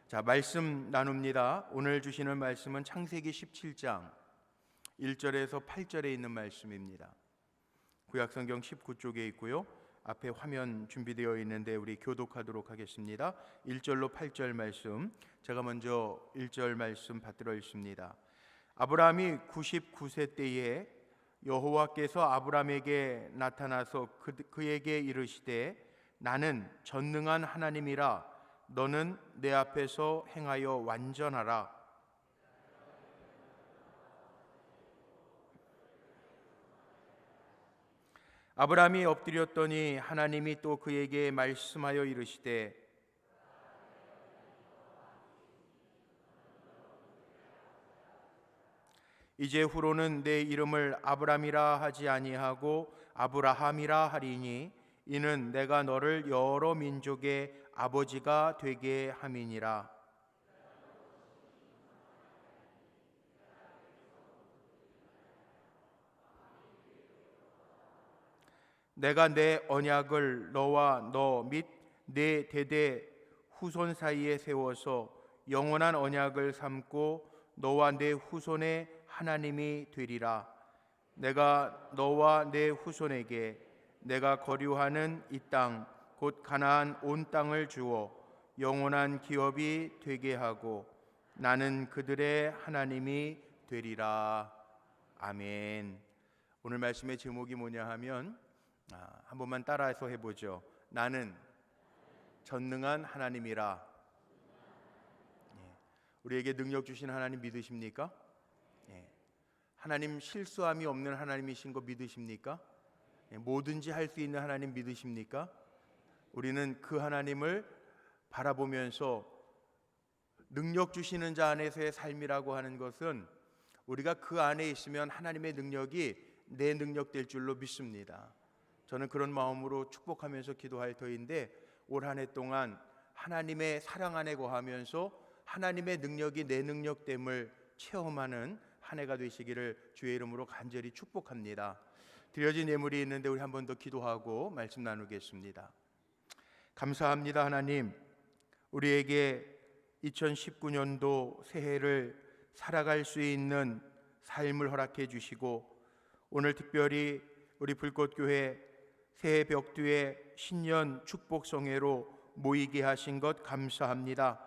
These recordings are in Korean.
자, 말씀 나눕니다. 오늘 주시는 말씀은 창세기 17장 1절에서 8절에 있는 말씀입니다. 구약성경 19쪽에 있고요. 앞에 화면 준비되어 있는데 우리 교독하도록 하겠습니다. 1절로 8절 말씀, 제가 먼저 1절 말씀 받들어 읽습니다. 아브라함이 99세 때에 여호와께서 아브라함에게 나타나서 그에게 이르시되 나는 전능한 하나님이라 너는 내 앞에서 행하여 완전하라. 아브라함이 엎드렸더니 하나님이 또 그에게 말씀하여 이르시되 이제 후로는 내 이름을 아브라함이라 하지 아니하고 아브라함이라 하리니 이는 내가 너를 여러 민족의 아버지가 되게 함이니라. 내가 내 언약을 너와 너 및 내 대대 후손 사이에 세워서 영원한 언약을 삼고 너와 내 후손의 하나님이 되리라. 내가 너와 내 후손에게 내가 거류하는 이 땅 곧 가나안 온 땅을 주어 영원한 기업이 되게 하고 나는 그들의 하나님이 되리라. 아멘. 오늘 말씀의 제목이 뭐냐 하면 한 번만 따라해서 해보죠. 나는 전능한 하나님이라. 우리에게 능력 주신 하나님 믿으십니까? 하나님 실수함이 없는 하나님이신 거 믿으십니까? 뭐든지 할 수 있는 하나님 믿으십니까? 우리는 그 하나님을 바라보면서 능력 주시는 자 안에서의 삶이라고 하는 것은 우리가 그 안에 있으면 하나님의 능력이 내 능력 될 줄로 믿습니다. 저는 그런 마음으로 축복하면서 기도할 터인데 올 한 해 동안 하나님의 사랑 안에 거하면서 하나님의 능력이 내 능력됨을 체험하는 한 해가 되시기를 주의 이름으로 간절히 축복합니다. 드려진 예물이 있는데 우리 한 번 더 기도하고 말씀 나누겠습니다. 감사합니다. 하나님, 우리에게 2019년도 새해를 살아갈 수 있는 삶을 허락해 주시고 오늘 특별히 우리 불꽃교회 새해 벽두에 신년 축복성회로 모이게 하신 것 감사합니다.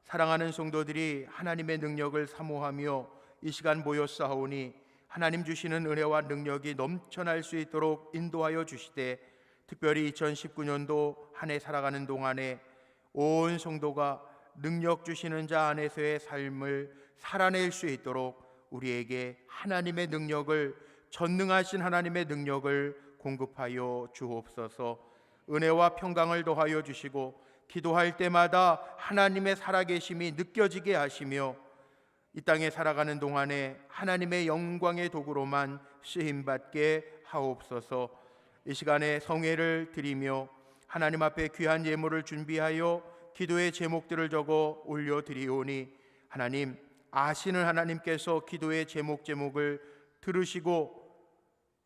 사랑하는 성도들이 하나님의 능력을 사모하며 이 시간 모였사오니 하나님 주시는 은혜와 능력이 넘쳐날 수 있도록 인도하여 주시되 특별히 2019년도 한 해 살아가는 동안에 온 성도가 능력 주시는 자 안에서의 삶을 살아낼 수 있도록 우리에게 하나님의 능력을, 전능하신 하나님의 능력을 공급하여 주옵소서. 은혜와 평강을 더하여 주시고 기도할 때마다 하나님의 살아계심이 느껴지게 하시며 이 땅에 살아가는 동안에 하나님의 영광의 도구로만 쓰임받게 하옵소서. 이 시간에 성회를 드리며 하나님 앞에 귀한 예물을 준비하여 기도의 제목들을 적어 올려드리오니 하나님, 아시는 하나님께서 기도의 제목을 들으시고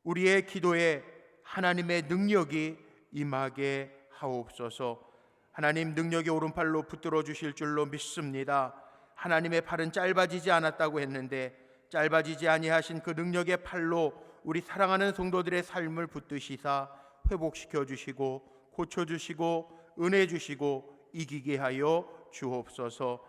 우리의 기도에 하나님의 능력이 임하게 하옵소서. 하나님, 능력의 오른팔로 붙들어 주실 줄로 믿습니다. 하나님의 팔은 짧아지지 않았다고 했는데 짧아지지 아니하신 그 능력의 팔로 우리 사랑하는 성도들의 삶을 붙드시사 회복시켜 주시고 고쳐주시고 은혜 주시고 이기게 하여 주옵소서.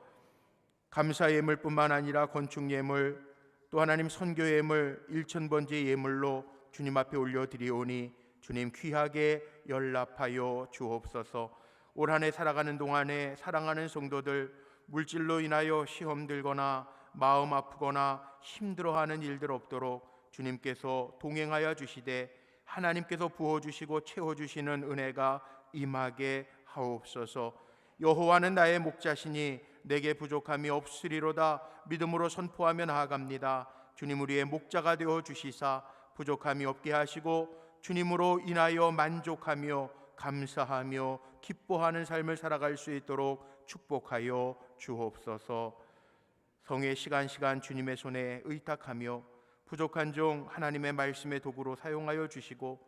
감사 예물뿐만 아니라 건축 예물 또 하나님 선교 예물 1000번째 예물로 주님 앞에 올려드리오니 주님 귀하게 연락하여 주옵소서. 올 한 해 살아가는 동안에 사랑하는 성도들 물질로 인하여 시험 들거나 마음 아프거나 힘들어하는 일들 없도록 주님께서 동행하여 주시되 하나님께서 부어주시고 채워주시는 은혜가 임하게 하옵소서. 여호와는 나의 목자시니 내게 부족함이 없으리로다. 믿음으로 선포하며 나아갑니다. 주님, 우리의 목자가 되어 주시사 부족함이 없게 하시고 주님으로 인하여 만족하며 감사하며 기뻐하는 삶을 살아갈 수 있도록 축복하여 주옵소서. 성의 시간 주님의 손에 의탁하며 부족한 종 하나님의 말씀의 도구로 사용하여 주시고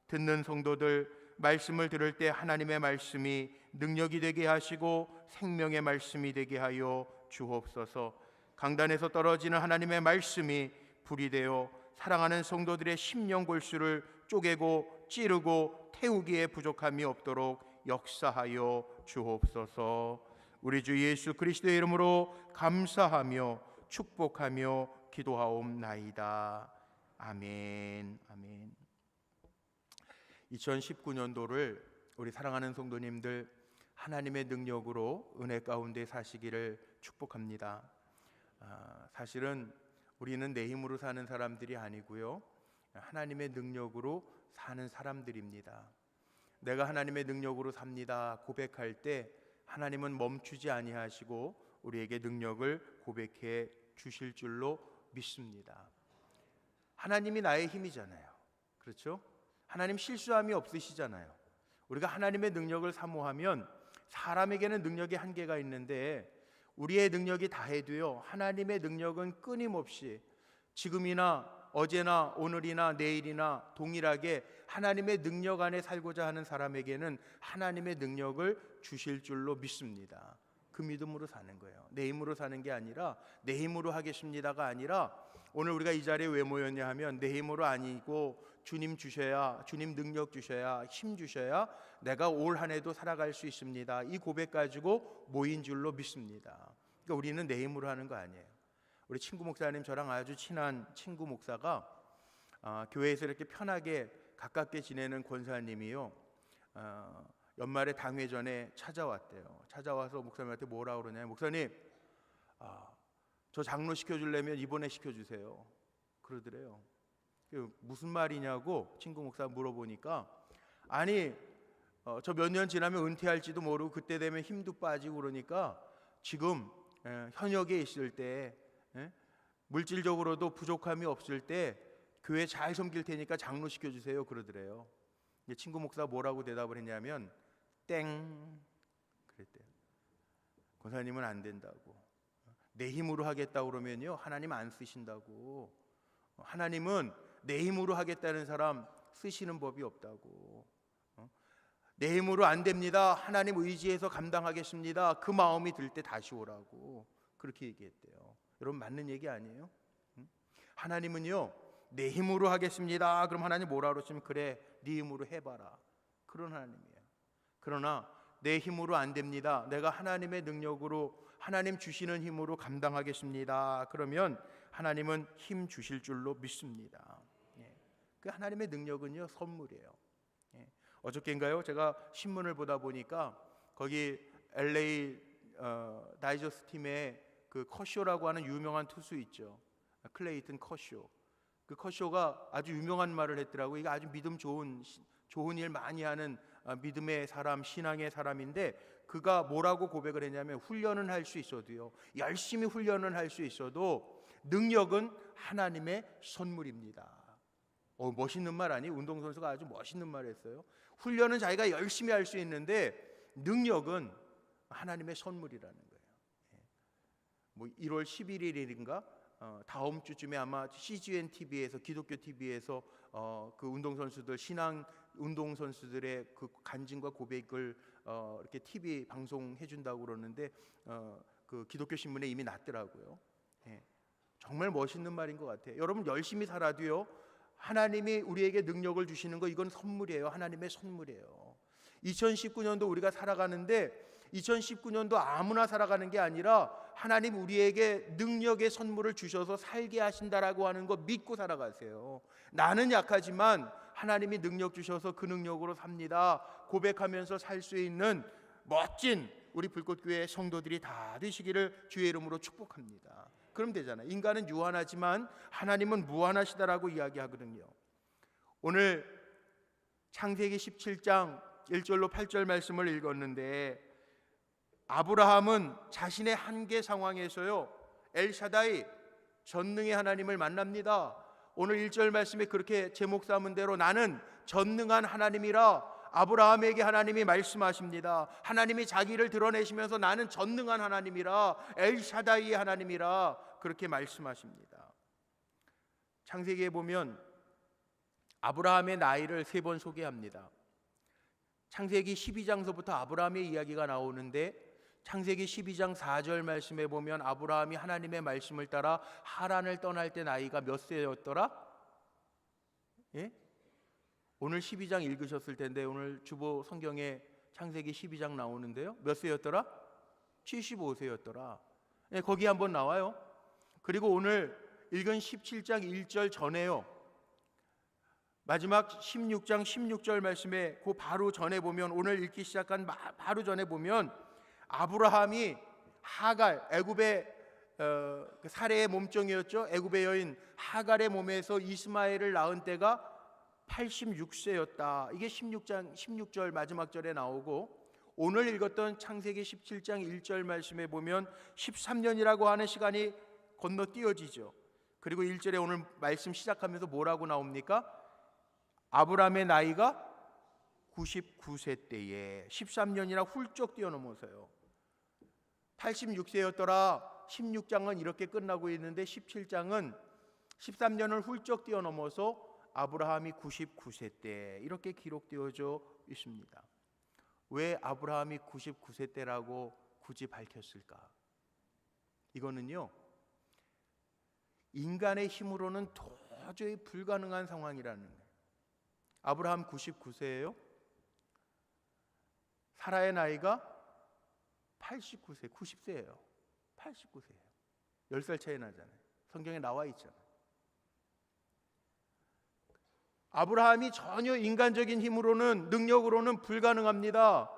듣는 성도들 말씀을 들을 때 하나님의 말씀이 능력이 되게 하시고 생명의 말씀이 되게 하여 주옵소서. 강단에서 떨어지는 하나님의 말씀이 불이 되어 사랑하는 성도들의 심령 골수를 쪼개고 찌르고 태우기에 부족함이 없도록 역사하여 주옵소서. 우리 주 예수 그리스도의 이름으로 감사하며 축복하며 기도하옵나이다. 아멘. 아멘. 2019년도를 우리 사랑하는 성도님들 하나님의 능력으로 은혜 가운데 사시기를 축복합니다. 사실은 우리는 내 힘으로 사는 사람들이 아니고요, 하나님의 능력으로 사는 사람들입니다. 내가 하나님의 능력으로 삽니다 고백할 때 하나님은 멈추지 아니하시고 우리에게 능력을 고백해 주실 줄로 믿습니다. 하나님이 나의 힘이잖아요. 그렇죠? 하나님 실수함이 없으시잖아요. 우리가 하나님의 능력을 사모하면 사람에게는 능력의 한계가 있는데 우리의 능력이 다해도요, 하나님의 능력은 끊임없이 지금이나 어제나 오늘이나 내일이나 동일하게 하나님의 능력 안에 살고자 하는 사람에게는 하나님의 능력을 주실 줄로 믿습니다. 그 믿음으로 사는 거예요. 내 힘으로 사는 게 아니라 내 힘으로 하겠습니다가 아니라, 오늘 우리가 이 자리에 왜 모였냐 하면 내 힘으로 아니고 주님 주셔야, 주님 능력 주셔야, 힘 주셔야 내가 올 한 해도 살아갈 수 있습니다. 이 고백 가지고 모인 줄로 믿습니다. 그러니까 우리는 내 힘으로 하는 거 아니에요. 우리 친구 목사님, 저랑 아주 친한 친구 목사가 교회에서 이렇게 편하게 가깝게 지내는 권사님이요, 연말에 당회전에 찾아왔대요. 찾아와서 목사님한테 뭐라 그러냐면, 목사님, 저 장로 시켜주려면 입원해 시켜주세요 그러더래요. 무슨 말이냐고 친구 목사 물어보니까, 아니 저 몇 년 지나면 은퇴할지도 모르고 그때 되면 힘도 빠지고 그러니까 지금 현역에 있을 때, 물질적으로도 부족함이 없을 때 교회 잘 섬길 테니까 장로 시켜주세요 그러더래요. 친구 목사가 뭐라고 대답을 했냐면 땡 그랬대요. 권사님은 안 된다고. 내 힘으로 하겠다고 그러면요, 하나님 안 쓰신다고. 하나님은 내 힘으로 하겠다는 사람 쓰시는 법이 없다고. 내 힘으로 안 됩니다, 하나님 의지해서 감당하겠습니다, 그 마음이 들 때 다시 오라고 그렇게 얘기했대요. 여러분, 맞는 얘기 아니에요? 하나님은요, 내 힘으로 하겠습니다 그럼 하나님 뭐라 그러시면, 그래 네 힘으로 해봐라, 그런 하나님이에요. 그러나 내 힘으로 안 됩니다, 내가 하나님의 능력으로, 하나님 주시는 힘으로 감당하겠습니다 그러면 하나님은 힘 주실 줄로 믿습니다. 그 하나님의 능력은요, 선물이에요. 어저께인가요, 제가 신문을 보다 보니까 거기 LA 다이저스 팀의 그 커쇼라고 하는 유명한 투수 있죠, 클레이튼 커쇼. 그 커쇼가 아주 유명한 말을 했더라고요. 이게 아주 믿음 좋은 일 많이 하는 믿음의 사람, 신앙의 사람인데, 그가 뭐라고 고백을 했냐면, 훈련은 할 수 있어도요, 열심히 훈련은 할 수 있어도 능력은 하나님의 선물입니다. 멋있는 말 아니? 운동선수가 아주 멋있는 말을 했어요. 훈련은 자기가 열심히 할 수 있는데 능력은 하나님의 선물이라는 거예요. 뭐 1월 11일인가 다음 주쯤에 아마 CGN TV에서, 기독교 TV에서 그 운동선수들, 신앙 운동선수들의 그 간증과 고백을 이렇게 TV 방송해 준다고 그러는데, 그 기독교 신문에 이미 났더라고요. 정말 멋있는 말인 것 같아요. 여러분, 열심히 살아도요, 하나님이 우리에게 능력을 주시는 거, 이건 선물이에요. 하나님의 선물이에요. 2019년도 우리가 살아가는데 2019년도 아무나 살아가는 게 아니라 하나님 우리에게 능력의 선물을 주셔서 살게 하신다라고 하는 거 믿고 살아가세요. 나는 약하지만 하나님이 능력 주셔서 그 능력으로 삽니다 고백하면서 살 수 있는 멋진 우리 불꽃교회 성도들이 다 되시기를 주의 이름으로 축복합니다. 그럼 되잖아요. 인간은 유한하지만 하나님은 무한하시다라고 이야기하거든요. 오늘 창세기 17장 1절로 8절 말씀을 읽었는데, 아브라함은 자신의 한계 상황에서요, 엘샤다이 전능의 하나님을 만납니다. 오늘 1절 말씀에 그렇게 제목 삼은 대로 나는 전능한 하나님이라 아브라함에게 하나님이 말씀하십니다. 하나님이 자기를 드러내시면서 나는 전능한 하나님이라, 엘샤다이의 하나님이라 그렇게 말씀하십니다. 창세기에 보면 아브라함의 나이를 3번 소개합니다. 창세기 12장서부터 아브라함의 이야기가 나오는데 창세기 12장 4절 말씀에 보면 아브라함이 하나님의 말씀을 따라 하란을 떠날 때 나이가 몇 세였더라? 예? 오늘 12장 읽으셨을 텐데 오늘 주보 성경에 창세기 12장 나오는데요. 몇 세였더라? 75세였더라. 예, 거기 한번 나와요. 그리고 오늘 읽은 17장 1절 전에요. 마지막 16장 16절 말씀에 그 바로 전에 보면 오늘 읽기 시작한 바로 전에 보면 아브라함이 하갈 애굽의 사레의 몸종이었죠. 애굽의 여인 하갈의 몸에서 이스마엘을 낳은 때가 86세였다. 이게 16장 16절 마지막 절에 나오고 오늘 읽었던 창세기 17장 1절 말씀에 보면 13년이라고 하는 시간이 건너뛰어지죠. 그리고 1절에 오늘 말씀 시작하면서 뭐라고 나옵니까? 아브라함의 나이가 99세 때에 13년이나 훌쩍 뛰어넘어서요. 86세였더라. 16장은 이렇게 끝나고 있는데 17장은 13년을 훌쩍 뛰어넘어서 아브라함이 99세 때 이렇게 기록되어져 있습니다. 왜 아브라함이 99세 때라고 굳이 밝혔을까? 이거는요, 인간의 힘으로는 도저히 불가능한 상황이라는 거예요. 아브라함 99세예요. 사라의 나이가 89세, 90세예요. 89세예요. 10살 차이 나잖아요. 성경에 나와 있잖아요. 아브라함이 전혀 인간적인 힘으로는 능력으로는 불가능합니다.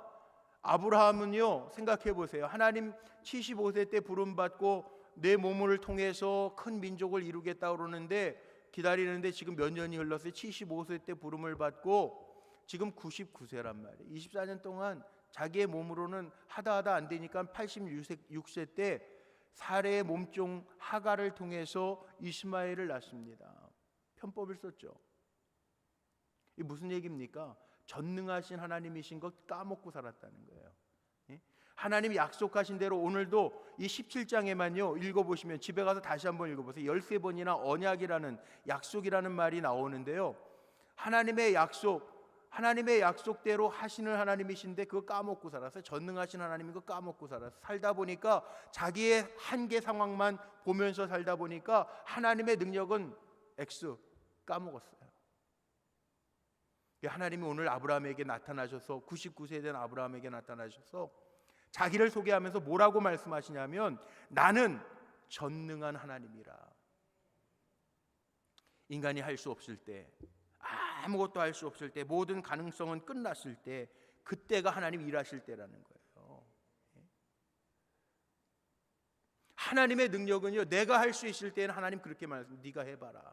아브라함은요, 생각해 보세요. 하나님 75세 때 부름받고 내 몸을 통해서 큰 민족을 이루겠다 그러는데 기다리는데 지금 몇 년이 흘렀어요. 75세 때 부름을 받고 지금 99세란 말이에요. 24년 동안 자기의 몸으로는 하다 안 되니까 86세 때 사레의 몸종 하갈을 통해서 이스마엘을 낳습니다. 편법을 썼죠. 이게 무슨 얘기입니까? 전능하신 하나님이신 것 까먹고 살았다는 거예요. 하나님이 약속하신 대로 오늘도 이 17장에만요 읽어보시면 집에 가서 다시 한번 읽어보세요. 13번이나 언약이라는 약속이라는 말이 나오는데요, 하나님의 약속대로 하시는 하나님이신데 그거 까먹고 살았어요. 전능하신 하나님이 그거 까먹고 살았어요. 살다 보니까 자기의 한계 상황만 보면서 살다 보니까 하나님의 능력은 X 까먹었어요. 하나님이 오늘 아브라함에게 나타나셔서 99세 된 아브라함에게 나타나셔서 자기를 소개하면서 뭐라고 말씀하시냐면 나는 전능한 하나님이라. 인간이 할 수 없을 때, 아무것도 할 수 없을 때, 모든 가능성은 끝났을 때, 그때가 하나님 일하실 때라는 거예요. 하나님의 능력은요, 내가 할 수 있을 때는 하나님 그렇게 말씀하세요. 네가 해봐라,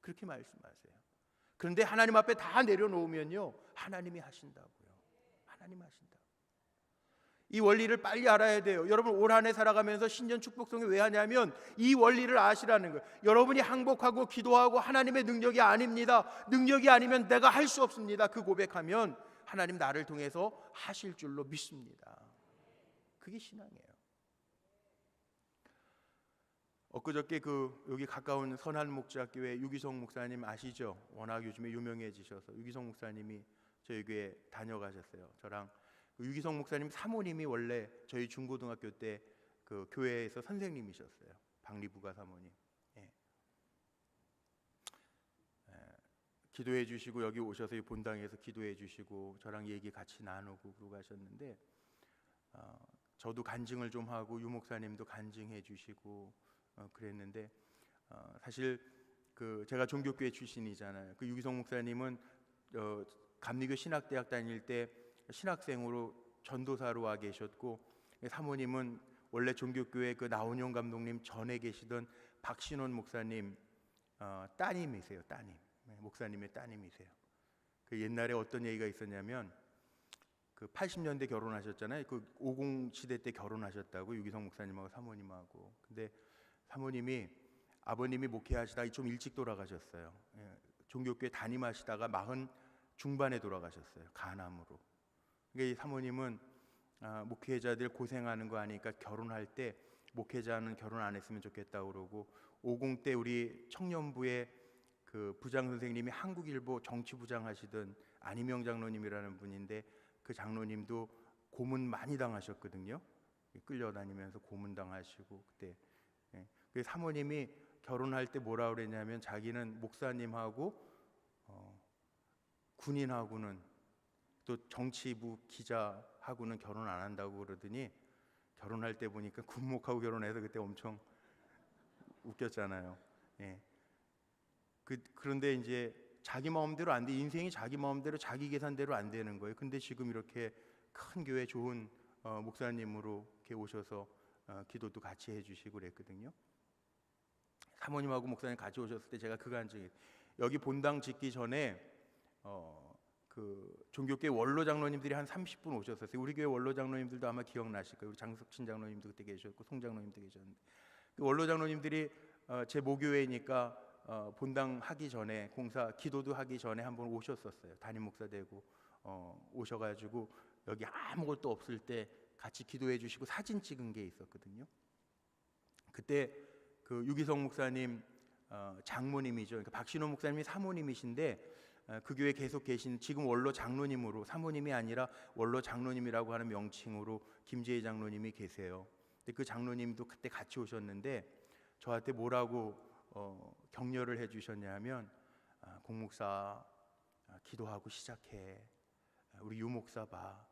그렇게 말씀하세요. 그런데 하나님 앞에 다 내려놓으면요, 하나님이 하신다고요. 하나님 하신다. 이 원리를 빨리 알아야 돼요. 여러분 올 한 해 살아가면서 신년 축복성이 왜 하냐면 이 원리를 아시라는 거예요. 여러분이 항복하고 기도하고 하나님의 능력이 아닙니다. 능력이 아니면 내가 할 수 없습니다. 그 고백하면 하나님 나를 통해서 하실 줄로 믿습니다. 그게 신앙이에요. 엊그저께 여기 가까운 선한목자교회 유기성 목사님 아시죠? 워낙 요즘에 유명해지셔서 유기성 목사님이 저희 교회 다녀가셨어요. 저랑 유기성 목사님 사모님이 원래 저희 중고등학교 때 그 교회에서 선생님이셨어요. 박리부가 사모님. 기도해 주시고 여기 오셔서 이 본당에서 기도해 주시고 저랑 얘기 같이 나누고 그러고 가셨는데 저도 간증을 좀 하고 유 목사님도 간증해 주시고 그랬는데 사실 제가 종교교회 출신이잖아요. 그 유기성 목사님은 감리교 신학대학 다닐 때 신학생으로 전도사로 와 계셨고 사모님은 원래 종교교회 그 나훈용 감독님 전에 계시던 박신원 목사님 따님이세요. 따님. 목사님의 따님이세요. 그 옛날에 어떤 얘기가 있었냐면 그 80년대 결혼하셨잖아요. 그 50 시대 때 결혼하셨다고 유기성 목사님하고 사모님하고. 근데 사모님이 아버님이 목회하시다가 좀 일찍 돌아가셨어요. 종교교회 담임하시다가 40 중반에 돌아가셨어요. 간암으로. 그러니까 이 사모님은 목회자들 고생하는 거 아니까 결혼할 때 목회자는 결혼 안 했으면 좋겠다고 그러고 50 때 우리 청년부의 그 부장 선생님이 한국일보 정치부장 하시던 안희명 장로님이라는 분인데 그 장로님도 고문 많이 당하셨거든요. 끌려다니면서 고문 당하시고 그때 그 사모님이 결혼할 때 뭐라 그랬냐면 자기는 목사님하고 군인하고는 또 정치부 기자하고는 결혼 안 한다고 그러더니 결혼할 때 보니까 군목하고 결혼해서 그때 엄청 웃겼잖아요. 그런데 이제 자기 마음대로 안 돼. 인생이 자기 마음대로 자기 계산대로 안 되는 거예요. 근데 지금 이렇게 큰 교회 좋은 목사님으로 이렇게 오셔서 기도도 같이 해주시고 그랬거든요. 사모님하고 목사님 같이 오셨을 때 제가 그 간증이 여기 본당 짓기 전에 그 종교계 원로 장로님들이 한 30분 오셨었어요. 우리 교회 원로 장로님들도 아마 기억나실 거예요. 우리 장석진 장로님도 그때 계셨고 송 장로님도 계셨는데 그 원로 장로님들이 제 모교회니까 본당 하기 전에 공사 기도도 하기 전에 한번 오셨었어요. 담임 목사 되고 오셔가지고 여기 아무것도 없을 때 같이 기도해 주시고 사진 찍은 게 있었거든요. 그때 그 유기성 목사님 장모님이죠. 그러니까 박신호 목사님이 사모님이신데 그 교회 계속 계신 지금 원로 장로님으로 사모님이 아니라 원로 장로님이라고 하는 명칭으로 김재희 장로님이 계세요. 근데 그 장로님도 그때 같이 오셨는데 저한테 뭐라고 격려를 해주셨냐면 공 목사 기도하고 시작해. 우리 유 목사 봐.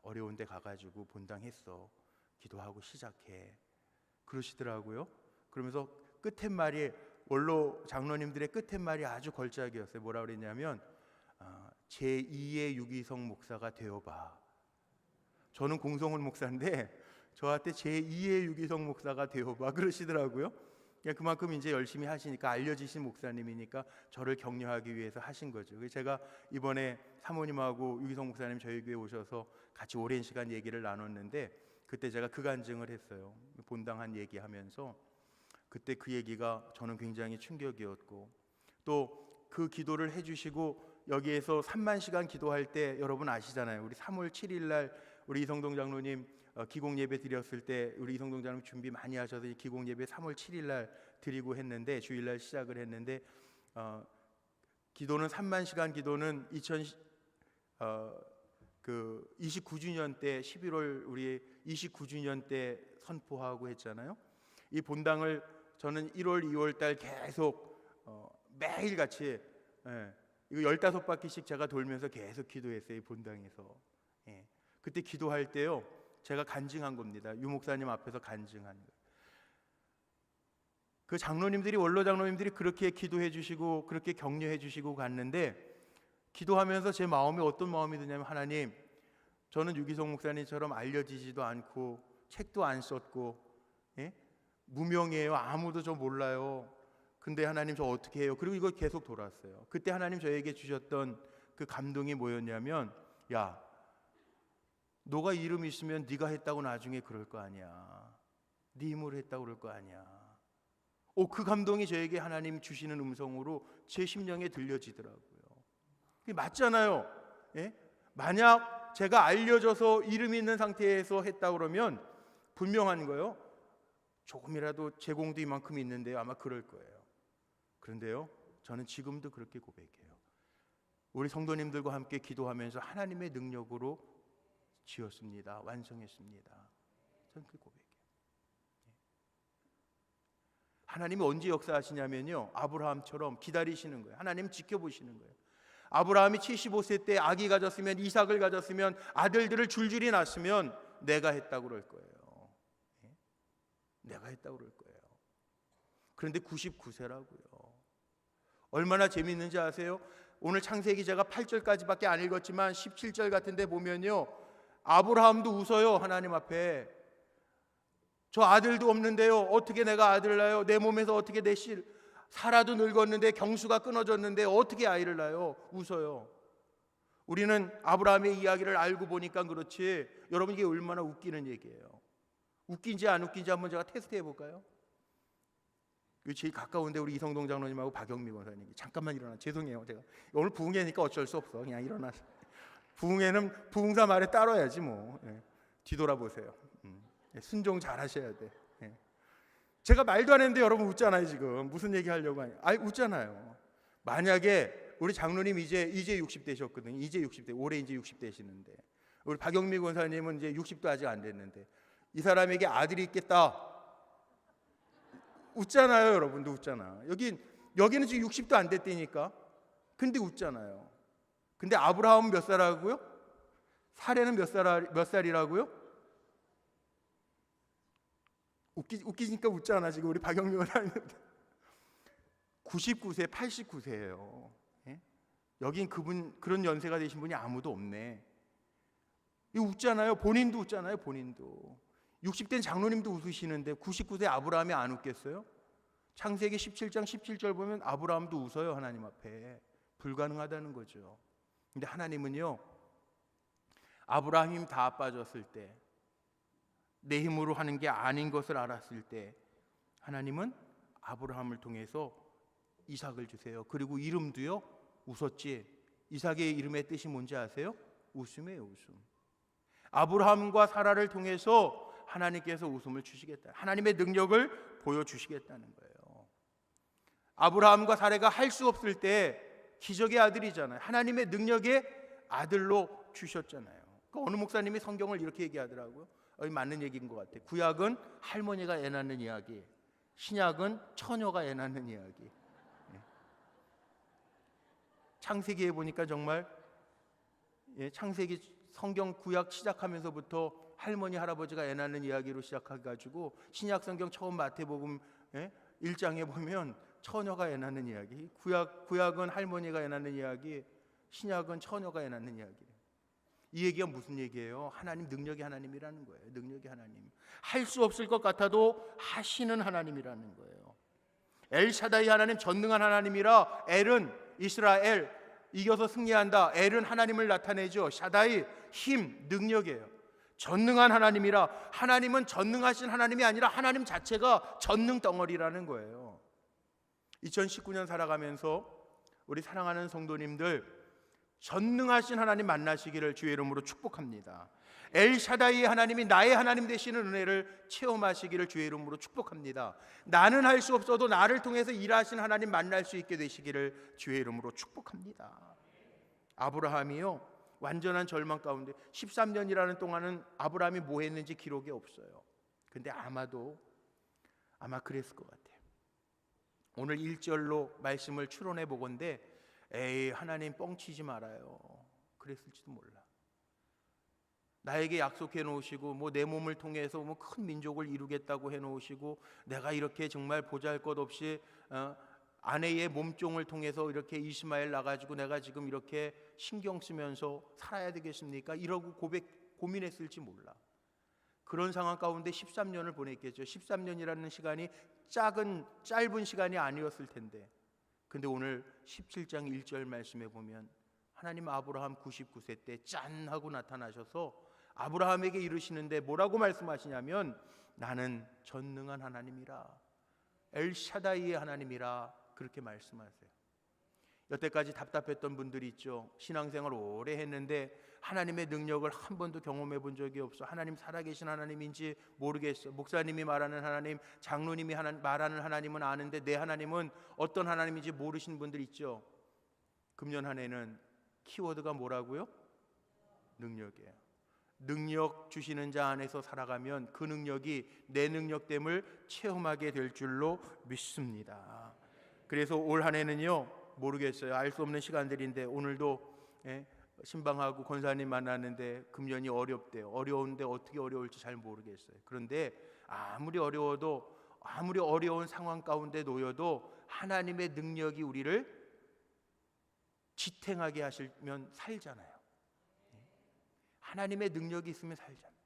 어려운 데 가가지고 본당했어. 기도하고 시작해. 그러시더라고요. 그러면서 끝에 말이 원로 장로님들의 끝에 말이 아주 걸작이었어요. 뭐라 그랬냐면 제2의 유기성 목사가 되어봐. 저는 공성훈 목사인데 저한테 제2의 유기성 목사가 되어봐 그러시더라고요. 그만큼 이제 열심히 하시니까 알려지신 목사님이니까 저를 격려하기 위해서 하신 거죠. 그래서 제가 이번에 사모님하고 유기성 목사님 저희 교회 오셔서 같이 오랜 시간 얘기를 나눴는데 그때 제가 그 간증을 했어요. 본당한 얘기하면서 그때 그 얘기가 저는 굉장히 충격이었고 또 그 기도를 해주시고 여기에서 3만 시간 기도할 때 여러분 아시잖아요. 우리 3월 7일 날 우리 이성동 장로님 기공 예배 드렸을 때 우리 이성동 장로님 준비 많이 하셔서 기공 예배 3월 7일 날 드리고 했는데 주일 날 시작을 했는데 기도는 3만 시간 기도는 29주년 때 11월 우리 29주년 때 선포하고 했잖아요. 이 본당을 저는 1월, 2월 달 계속 매일 같이 이거 15바퀴씩 제가 돌면서 계속 기도했어요. 이 본당에서. 그때 기도할 때요. 제가 간증한 겁니다. 유 목사님 앞에서 간증한 거예요. 그 장로님들이 원로 장로님들이 그렇게 기도해 주시고 그렇게 격려해 주시고 갔는데 기도하면서 제 마음이 어떤 마음이 드냐면 하나님 저는 유기성 목사님처럼 알려지지도 않고 책도 안 썼고 무명이에요. 아무도 저 몰라요. 근데 하나님 저 어떻게 해요? 그리고 이거 계속 돌았어요. 그때 하나님 저에게 주셨던 그 감동이 뭐였냐면 야 너가 이름 있으면 네가 했다고 나중에 그럴 거 아니야. 네 힘으로 했다고 그럴 거 아니야. 그 감동이 저에게 하나님 주시는 음성으로 제 심령에 들려지더라고요. 그게 맞잖아요. 만약 제가 알려져서 이름 있는 상태에서 했다 그러면 분명한 거예요. 조금이라도 제공도 이만큼 있는데요. 아마 그럴 거예요. 그런데요. 저는 지금도 그렇게 고백해요. 우리 성도님들과 함께 기도하면서 하나님의 능력으로 지었습니다. 완성했습니다. 저는 그 고백해요. 하나님이 언제 역사하시냐면요. 아브라함처럼 기다리시는 거예요. 하나님 지켜보시는 거예요. 아브라함이 75세 때 아기 가졌으면 이삭을 가졌으면 아들들을 줄줄이 낳았으면 내가 했다고 그럴 거예요. 내가 했다고 그럴 거예요. 그런데 99세라고요. 얼마나 재미있는지 아세요? 오늘 창세기 제가 8절까지밖에 안 읽었지만 17절 같은 데 보면요. 아브라함도 웃어요. 하나님 앞에. 저 아들도 없는데요. 어떻게 내가 아들을 낳아요? 내 몸에서 어떻게 내 씨 살아도 늙었는데 경수가 끊어졌는데 어떻게 아이를 낳아요? 웃어요. 우리는 아브라함의 이야기를 알고 보니까 그렇지. 여러분 이게 얼마나 웃기는 얘기예요. 웃긴지 안 웃긴지 한번 제가 테스트해 볼까요? 제일 가까운데 우리 이성동 장로님하고 박영미 권사님 잠깐만 일어나. 죄송해요. 제가 오늘 부흥회니까 어쩔 수 없어. 그냥 일어나. 부흥회는 부흥사 말에 따라야지 뭐. 뒤돌아보세요. 순종 잘 하셔야 돼. 제가 말도 안 했는데 여러분 웃잖아요. 지금 무슨 얘기 하려고 하냐. 웃잖아요. 만약에 우리 장로님 이제 60대셨거든요. 이제 60대, 올해 이제 60대시는데 우리 박영미 권사님은 이제 60도 아직 안 됐는데 이 사람에게 아들이 있겠다. 웃잖아요, 여러분도 웃잖아. 여기는 지금 60도 안 됐다니까. 근데 웃잖아요. 근데 아브라함은 몇 살하고요? 사례는 몇 살이라고요? 웃기니까 웃잖아. 지금 우리 박영미 권사님 99세, 89세예요. 예? 여긴 그런 연세가 되신 분이 아무도 없네. 이 웃잖아요. 본인도 웃잖아요. 본인도 60된 장로님도 웃으시는데 99세 아브라함이 안 웃겠어요? 창세기 17장 17절 보면 아브라함도 웃어요. 하나님 앞에. 불가능하다는 거죠. 근데 하나님은요, 아브라함 힘 다 빠졌을 때, 내 힘으로 하는 게 아닌 것을 알았을 때 하나님은 아브라함을 통해서 이삭을 주세요. 그리고 이름도요, 웃었지. 이삭의 이름의 뜻이 뭔지 아세요? 웃음이에요. 웃음. 아브라함과 사라를 통해서 하나님께서 웃음을 주시겠다. 하나님의 능력을 보여주시겠다는 거예요. 아브라함과 사라가 할 수 없을 때 기적의 아들이잖아요. 하나님의 능력의 아들로 주셨잖아요. 그 어느 목사님이 성경을 이렇게 얘기하더라고요. 맞는 얘기인 것 같아요. 구약은 할머니가 애 낳는 이야기, 신약은 처녀가 애 낳는 이야기. 창세기에 보니까 정말 창세기 성경 구약 시작하면서부터 할머니 할아버지가 애 낳는 이야기로 시작해가지고 신약 성경 처음 마태복음 1장에 보면 처녀가 애 낳는 이야기, 구약은 할머니가 애 낳는 이야기, 신약은 처녀가 애 낳는 이야기. 이 얘기가 무슨 얘기예요? 하나님 능력의 하나님이라는 거예요. 능력의 하나님. 할 수 없을 것 같아도 하시는 하나님이라는 거예요. 엘샤다이 하나님, 전능한 하나님이라. 엘은 이스라엘, 이겨서 승리한다. 엘은 하나님을 나타내죠. 샤다이, 힘, 능력이에요. 전능한 하나님이라. 하나님은 전능하신 하나님이 아니라 하나님 자체가 전능 덩어리라는 거예요. 2019년 살아가면서 우리 사랑하는 성도님들, 전능하신 하나님 만나시기를 주의 이름으로 축복합니다. 엘샤다이의 하나님이 나의 하나님 되시는 은혜를 체험하시기를 주의 이름으로 축복합니다. 나는 할 수 없어도 나를 통해서 일하신 하나님 만날 수 있게 되시기를 주의 이름으로 축복합니다. 아브라함이요, 완전한 절망 가운데 13년이라는 동안은 아브라함이 뭐 했는지 기록이 없어요. 근데 아마 그랬을 것 같아요. 오늘 1절로 말씀을 추론해 보건대 에이, 하나님 뻥치지 말아요. 그랬을지도 몰라. 나에게 약속해 놓으시고 내 몸을 통해서 큰 민족을 이루겠다고 해 놓으시고 내가 이렇게 정말 보잘것없이 아내의 몸종을 통해서 이렇게 이스마엘 나가지고 내가 지금 이렇게 신경 쓰면서 살아야 되겠습니까? 이러고 고민했을지 몰라. 그런 상황 가운데 13년을 보냈겠죠. 13년이라는 시간이 짧은 시간이 아니었을 텐데, 근데 오늘 17장 1절 말씀에 보면 하나님 아브라함 99세 때 짠 하고 나타나셔서 아브라함에게 이르시는데 뭐라고 말씀하시냐면 나는 전능한 하나님이라, 엘샤다이의 하나님이라, 그렇게 말씀하세요. 여태까지 답답했던 분들이 있죠. 신앙생활 오래 했는데 하나님의 능력을 한 번도 경험해 본 적이 없어. 하나님 살아계신 하나님인지 모르겠어. 목사님이 말하는 하나님, 장로님이 말하는 하나님은 아는데 내 하나님은 어떤 하나님인지 모르시는 분들 있죠. 금년 한 해는 키워드가 뭐라고요? 능력이에요. 능력 주시는 자 안에서 살아가면 그 능력이 내 능력됨을 체험하게 될 줄로 믿습니다. 그래서 올 한 해는요, 모르겠어요. 알 수 없는 시간들인데 오늘도 신방하고 권사님 만났는데 금년이 어렵대요. 어려운데 어떻게 어려울지 잘 모르겠어요. 그런데 아무리 어려워도, 아무리 어려운 상황 가운데 놓여도 하나님의 능력이 우리를 지탱하게 하시면 살잖아요. 하나님의 능력이 있으면 살잖아요.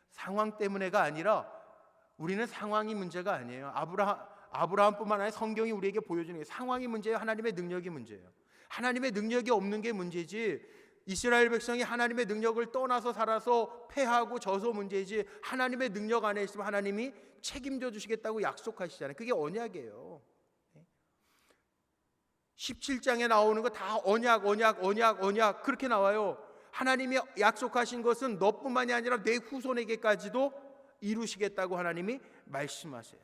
상황 때문에가 아니라 우리는 상황이 문제가 아니에요. 아브라함뿐만 아니라 성경이 우리에게 보여주는 게 상황이 문제예요. 하나님의 능력이 문제예요. 하나님의 능력이 없는 게 문제지, 이스라엘 백성이 하나님의 능력을 떠나서 살아서 패하고 져서 문제지, 하나님의 능력 안에 있으면 하나님이 책임져 주시겠다고 약속하시잖아요. 그게 언약이에요. 17장에 나오는 거 다 언약 그렇게 나와요. 하나님이 약속하신 것은 너뿐만이 아니라 내 후손에게까지도 이루시겠다고 하나님이 말씀하세요.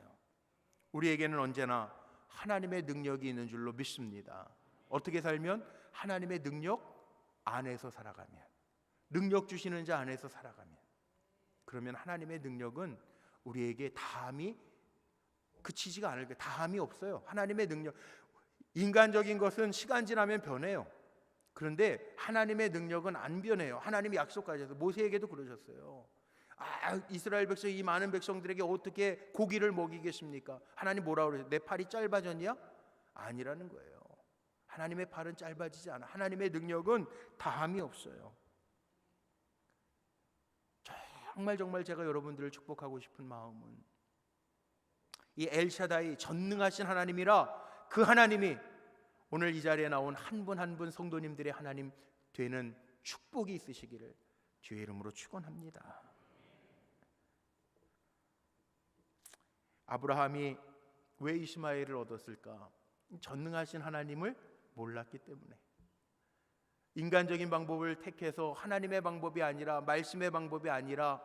우리에게는 언제나 하나님의 능력이 있는 줄로 믿습니다. 어떻게 살면? 하나님의 능력 안에서 살아가면, 능력 주시는 자 안에서 살아가면, 그러면 하나님의 능력은 우리에게 다함이 그치지가 않을 거예요. 다함이 없어요. 하나님의 능력, 인간적인 것은 시간 지나면 변해요. 그런데 하나님의 능력은 안 변해요. 하나님이 약속하셔서 모세에게도 그러셨어요. 이스라엘 백성, 이 많은 백성들에게 어떻게 고기를 먹이겠습니까? 하나님 뭐라고 그러세요? 내 팔이 짧아졌냐? 아니라는 거예요. 하나님의 팔은 짧아지지 않아. 하나님의 능력은 다함이 없어요. 정말 제가 여러분들을 축복하고 싶은 마음은, 이 엘샤다이, 전능하신 하나님이라 그 하나님이 오늘 이 자리에 나온 한 분 한 분 성도님들의 하나님 되는 축복이 있으시기를 주의 이름으로 축원합니다. 아브라함이 왜 이스마엘을 얻었을까? 전능하신 하나님을 몰랐기 때문에, 인간적인 방법을 택해서 하나님의 방법이 아니라, 말씀의 방법이 아니라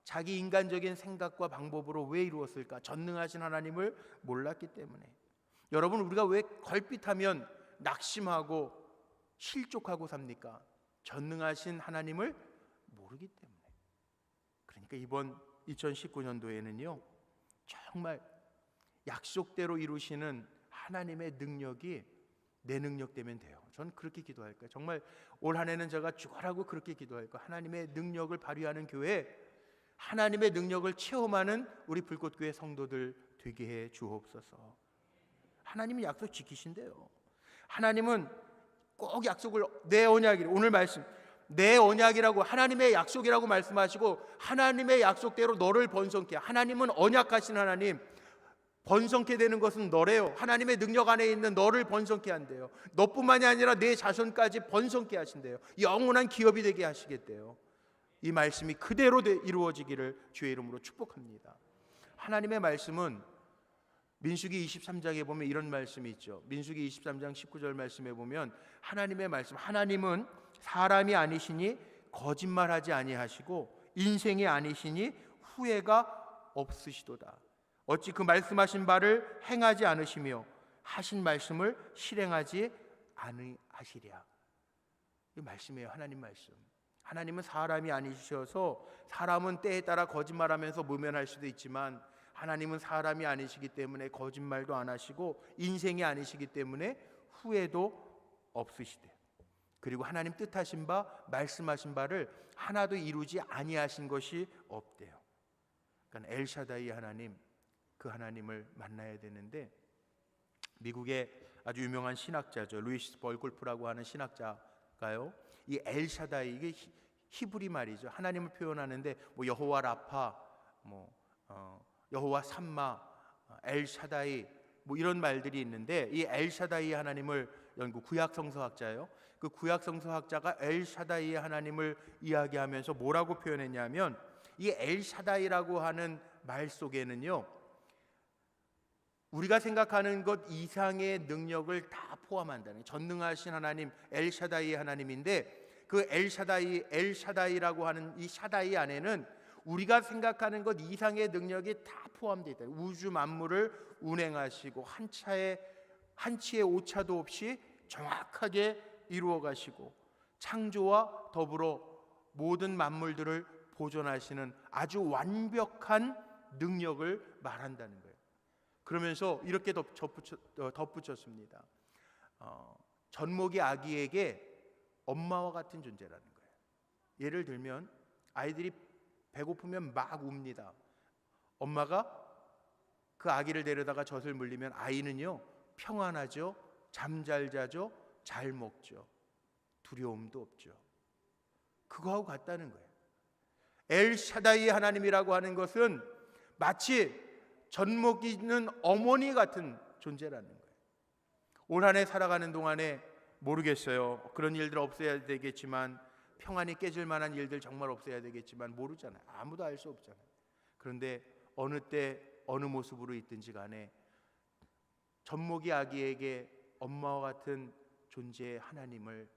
자기 인간적인 생각과 방법으로 왜 이루었을까? 전능하신 하나님을 몰랐기 때문에. 여러분, 우리가 왜 걸핏하면 낙심하고 실족하고 삽니까? 전능하신 하나님을 모르기 때문에. 그러니까 이번 2019년도에는요 정말 약속대로 이루시는 하나님의 능력이 내 능력 되면 돼요. 저는 그렇게 기도할 거예요. 정말 올 한 해는 제가 죽어라고 그렇게 기도할 거예요. 하나님의 능력을 발휘하는 교회, 하나님의 능력을 체험하는 우리 불꽃교회 성도들 되게 해 주옵소서. 하나님은 약속 지키신대요. 하나님은 꼭 약속을, 내 언약이, 오늘 말씀 내 언약이라고, 하나님의 약속이라고 말씀하시고, 하나님의 약속대로 너를 번성케, 하나님은 언약하신 하나님, 번성케 되는 것은 너래요. 하나님의 능력 안에 있는 너를 번성케 한대요. 너뿐만이 아니라 내 자손까지 번성케 하신대요. 영원한 기업이 되게 하시겠대요. 이 말씀이 그대로 이루어지기를 주의 이름으로 축복합니다. 하나님의 말씀은 민수기 23장에 보면 이런 말씀이 있죠. 민수기 23장 19절 말씀에 보면 하나님의 말씀, 하나님은 사람이 아니시니 거짓말하지 아니하시고 인생이 아니시니 후회가 없으시도다. 어찌 그 말씀하신 바를 행하지 않으시며 하신 말씀을 실행하지 아니하시랴. 이 말씀이에요. 하나님 말씀. 하나님은 사람이 아니셔서, 사람은 때에 따라 거짓말하면서 무면할 수도 있지만 하나님은 사람이 아니시기 때문에 거짓말도 안 하시고 인생이 아니시기 때문에 후회도 없으시대. 그리고 하나님 뜻하신 바, 말씀하신 바를 하나도 이루지 아니하신 것이 없대요. 그러니까 엘샤다이 하나님, 그 하나님을 만나야 되는데, 미국의 아주 유명한 신학자죠, 루이스 벌골프라고 하는 신학자가요, 이 엘샤다이, 이게 히브리 말이죠. 하나님을 표현하는데 뭐 여호와 라파, 여호와 삼마, 엘샤다이, 뭐 이런 말들이 있는데, 이 엘샤다이 하나님을 연구, 구약 성서학자예요. 그 구약 성서학자가 엘샤다이의 하나님을 이야기하면서 뭐라고 표현했냐면, 이 엘샤다이라고 하는 말 속에는요 우리가 생각하는 것 이상의 능력을 다 포함한다는, 전능하신 하나님 엘샤다이의 하나님인데, 그 엘샤다이라고 하는 이 샤다이 안에는 우리가 생각하는 것 이상의 능력이 다 포함되어 있다. 우주 만물을 운행하시고 한치의 오차도 없이 정확하게 이루어 가시고, 창조와 더불어 모든 만물들을 보존하시는 아주 완벽한 능력을 말한다는 거예요. 그러면서 이렇게 덧붙였습니다. 젖먹이 아기에게 엄마와 같은 존재라는 거예요. 예를 들면 아이들이 배고프면 막 웁니다. 엄마가 그 아기를 데려다가 젖을 물리면 아이는요 평안하죠, 잠 잘 자죠, 잘 먹죠, 두려움도 없죠. 그거하고 같다는 거예요. 엘샤다이 하나님이라고 하는 것은 마치 젖먹이 있는 어머니 같은 존재라는 거예요. 올 한 해 살아가는 동안에 모르겠어요. 그런 일들 없어야 되겠지만, 평안이 깨질 만한 일들 정말 없어야 되겠지만 모르잖아요. 아무도 알 수 없잖아요. 그런데 어느 때 어느 모습으로 있든지 간에 젖먹이 아기에게 엄마와 같은 존재의 하나님을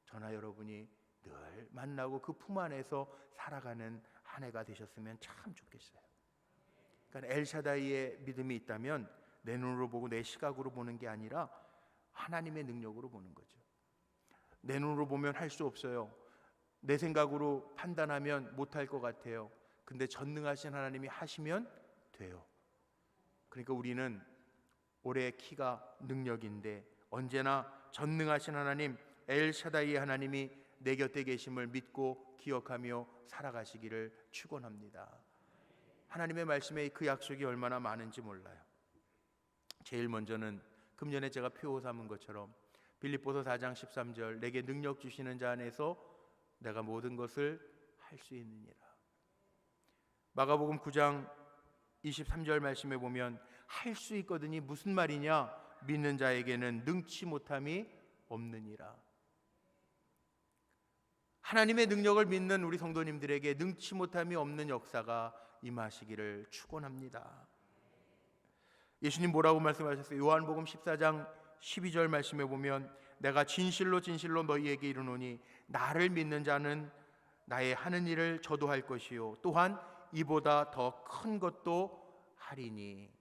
저나 여러분이 늘 만나고 그 품 안에서 살아가는 한 해가 되셨으면 참 좋겠어요. 그러니까 엘샤다이의 믿음이 있다면 내 눈으로 보고 내 시각으로 보는 게 아니라 하나님의 능력으로 보는 거죠. 내 눈으로 보면 할 수 없어요. 내 생각으로 판단하면 못할 것 같아요. 근데 전능하신 하나님이 하시면 돼요. 그러니까 우리는 올해의 키가 능력인데 언제나 전능하신 하나님 엘샤다이 하나님이 내 곁에 계심을 믿고 기억하며 살아가시기를 축원합니다. 하나님의 말씀에 그 약속이 얼마나 많은지 몰라요. 제일 먼저는 금년에 제가 표 삼은 것처럼 빌립보서 4장 13절 내게 능력 주시는 자 안에서 내가 모든 것을 할 수 있느니라. 마가복음 9장 23절 말씀에 보면 할 수 있거든이 무슨 말이냐? 믿는 자에게는 능치 못함이 없느니라. 하나님의 능력을 믿는 우리 성도님들에게 능치 못함이 없는 역사가 임하시기를 축원합니다. 예수님 뭐라고 말씀하셨어요? 요한복음 14장 12절 말씀에 보면 내가 진실로 진실로 너희에게 이르노니 나를 믿는 자는 나의 하는 일을 저도 할 것이요 또한 이보다 더 큰 것도 하리니.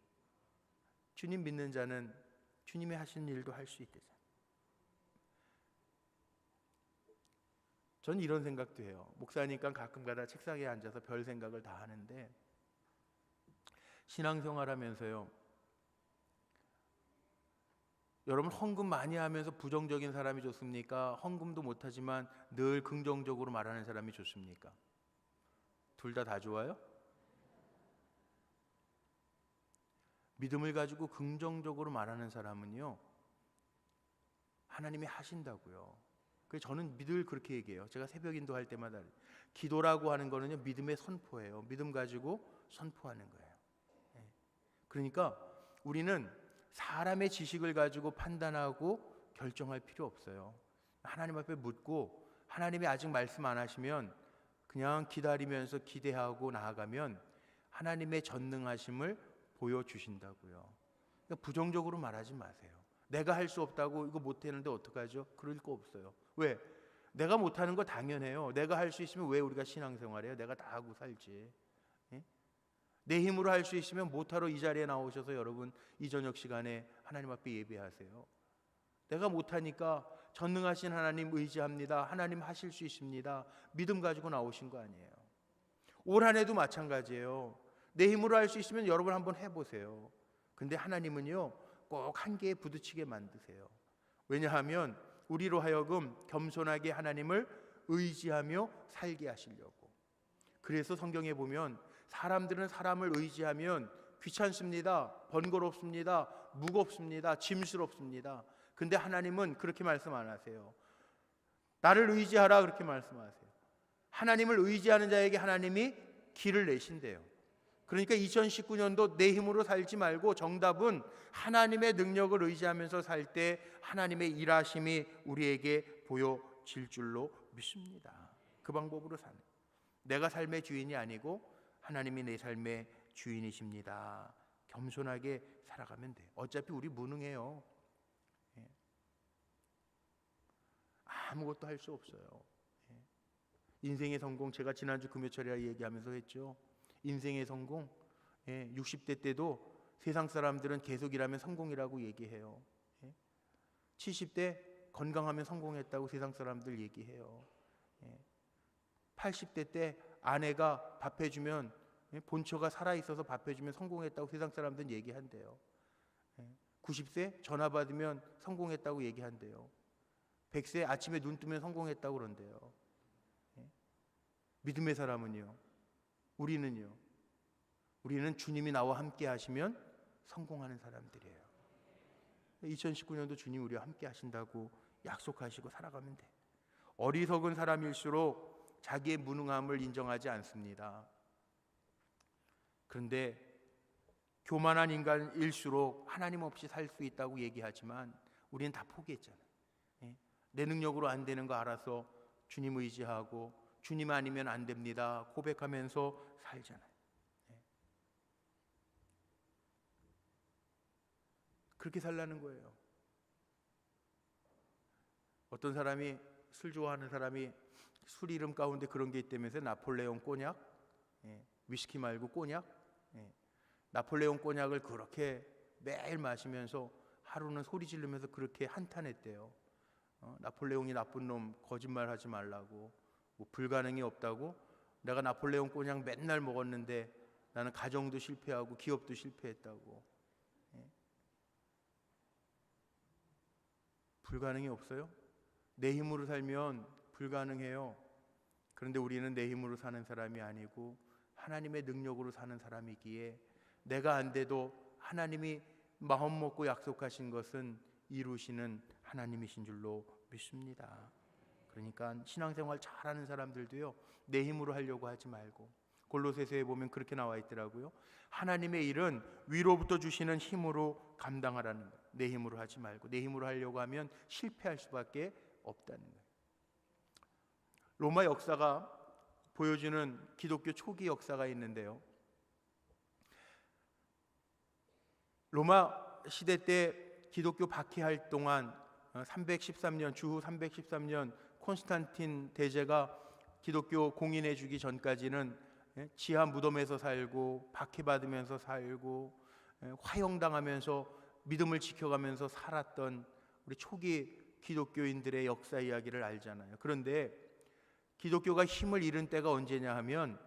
주님 믿는 자는 주님이 하신 일도 할 수 있대잖아요. 전 이런 생각도 해요. 목사니까 가끔가다 책상에 앉아서 별 생각을 다 하는데 신앙생활하면서요, 여러분 헌금 많이 하면서 부정적인 사람이 좋습니까? 헌금도 못하지만 늘 긍정적으로 말하는 사람이 좋습니까? 둘 다 좋아요? 믿음을 가지고 긍정적으로 말하는 사람은요 하나님이 하신다고요. 그래서 저는 늘 그렇게 얘기해요. 제가 새벽 인도할 때마다 기도라고 하는 거는요 믿음의 선포예요. 믿음 가지고 선포하는 거예요. 그러니까 우리는 사람의 지식을 가지고 판단하고 결정할 필요 없어요. 하나님 앞에 묻고 하나님이 아직 말씀 안 하시면 그냥 기다리면서 기대하고 나아가면 하나님의 전능하심을 보여주신다고요. 그러니까 부정적으로 말하지 마세요. 내가 할 수 없다고 이거 못하는데 어떡하죠? 그럴 거 없어요. 왜? 내가 못하는 거 당연해요. 내가 할 수 있으면 왜 우리가 신앙생활해요? 내가 다 하고 살지. 내 힘으로 할 수 있으면 못하러 이 자리에 나오셔서 여러분 이 저녁 시간에 하나님 앞에 예배하세요. 내가 못하니까 전능하신 하나님 의지합니다. 하나님 하실 수 있습니다. 믿음 가지고 나오신 거 아니에요. 올 한 해도 마찬가지예요. 내 힘으로 할 수 있으면 여러분 한번 해보세요. 근데 하나님은요 꼭 한계에 부딪히게 만드세요. 왜냐하면 우리로 하여금 겸손하게 하나님을 의지하며 살게 하시려고. 그래서 성경에 보면 사람들은 사람을 의지하면 귀찮습니다. 번거롭습니다. 무겁습니다. 짐스럽습니다. 근데 하나님은 그렇게 말씀 안 하세요. 나를 의지하라 그렇게 말씀하세요. 하나님을 의지하는 자에게 하나님이 길을 내신대요. 그러니까 2019년도 내 힘으로 살지 말고 정답은 하나님의 능력을 의지하면서 살 때 하나님의 일하심이 우리에게 보여질 줄로 믿습니다. 그 방법으로 사는. 내가 삶의 주인이 아니고 하나님이 내 삶의 주인이십니다. 겸손하게 살아가면 돼. 어차피 우리 무능해요. 아무것도 할 수 없어요. 인생의 성공, 제가 지난주 금요철에 얘기하면서 했죠. 인생의 성공, 60대 때도 세상 사람들은 계속 일하면 성공이라고 얘기해요. 70대 건강하면 성공했다고 세상 사람들 얘기해요. 80대 때 아내가 밥 해주면, 본처가 살아있어서 밥 해주면 성공했다고 세상 사람들은 얘기한대요. 90세 전화 받으면 성공했다고 얘기한대요. 100세 아침에 눈 뜨면 성공했다고 그런대요. 믿음의 사람은요, 우리는요, 우리는 주님이 나와 함께 하시면 성공하는 사람들이에요. 2019년도 주님 우리와 함께 하신다고 약속하시고 살아가면 돼. 어리석은 사람일수록 자기의 무능함을 인정하지 않습니다. 그런데 교만한 인간일수록 하나님 없이 살 수 있다고 얘기하지만 우리는 다 포기했잖아요. 내 능력으로 안 되는 거 알아서 주님 의지하고 주님 아니면 안 됩니다 고백하면서 살잖아요. 그렇게 살라는 거예요. 어떤 사람이, 술 좋아하는 사람이 술 이름 가운데 그런 게 있다면서 나폴레옹 꼬냑, 위스키 말고 꼬냑, 나폴레옹 꼬냑을 그렇게 매일 마시면서 하루는 소리 지르면서 그렇게 한탄했대요. 나폴레옹이 나쁜 놈, 거짓말하지 말라고, 뭐 불가능이 없다고. 내가 나폴레옹 꼬냥 맨날 먹었는데 나는 가정도 실패하고 기업도 실패했다고. 불가능이 없어요? 내 힘으로 살면 불가능해요. 그런데 우리는 내 힘으로 사는 사람이 아니고 하나님의 능력으로 사는 사람이기에 내가 안 돼도 하나님이 마음 먹고 약속하신 것은 이루시는 하나님이신 줄로 믿습니다. 그러니까 신앙생활 잘하는 사람들도요, 내 힘으로 하려고 하지 말고, 골로새서에 보면 그렇게 나와 있더라고요. 하나님의 일은 위로부터 주시는 힘으로 감당하라는 거예요. 내 힘으로 하지 말고. 내 힘으로 하려고 하면 실패할 수밖에 없다는 거예요. 로마 역사가 보여주는 기독교 초기 역사가 있는데요, 로마 시대 때 기독교 박해할 동안 313년, 주후 313년 콘스탄틴 대제가 기독교 공인해 주기 전까지는 지하 무덤에서 살고 박해받으면서 살고 화형당하면서 믿음을 지켜가면서 살았던 우리 초기 기독교인들의 역사 이야기를 알잖아요. 그런데 기독교가 힘을 잃은 때가 언제냐 하면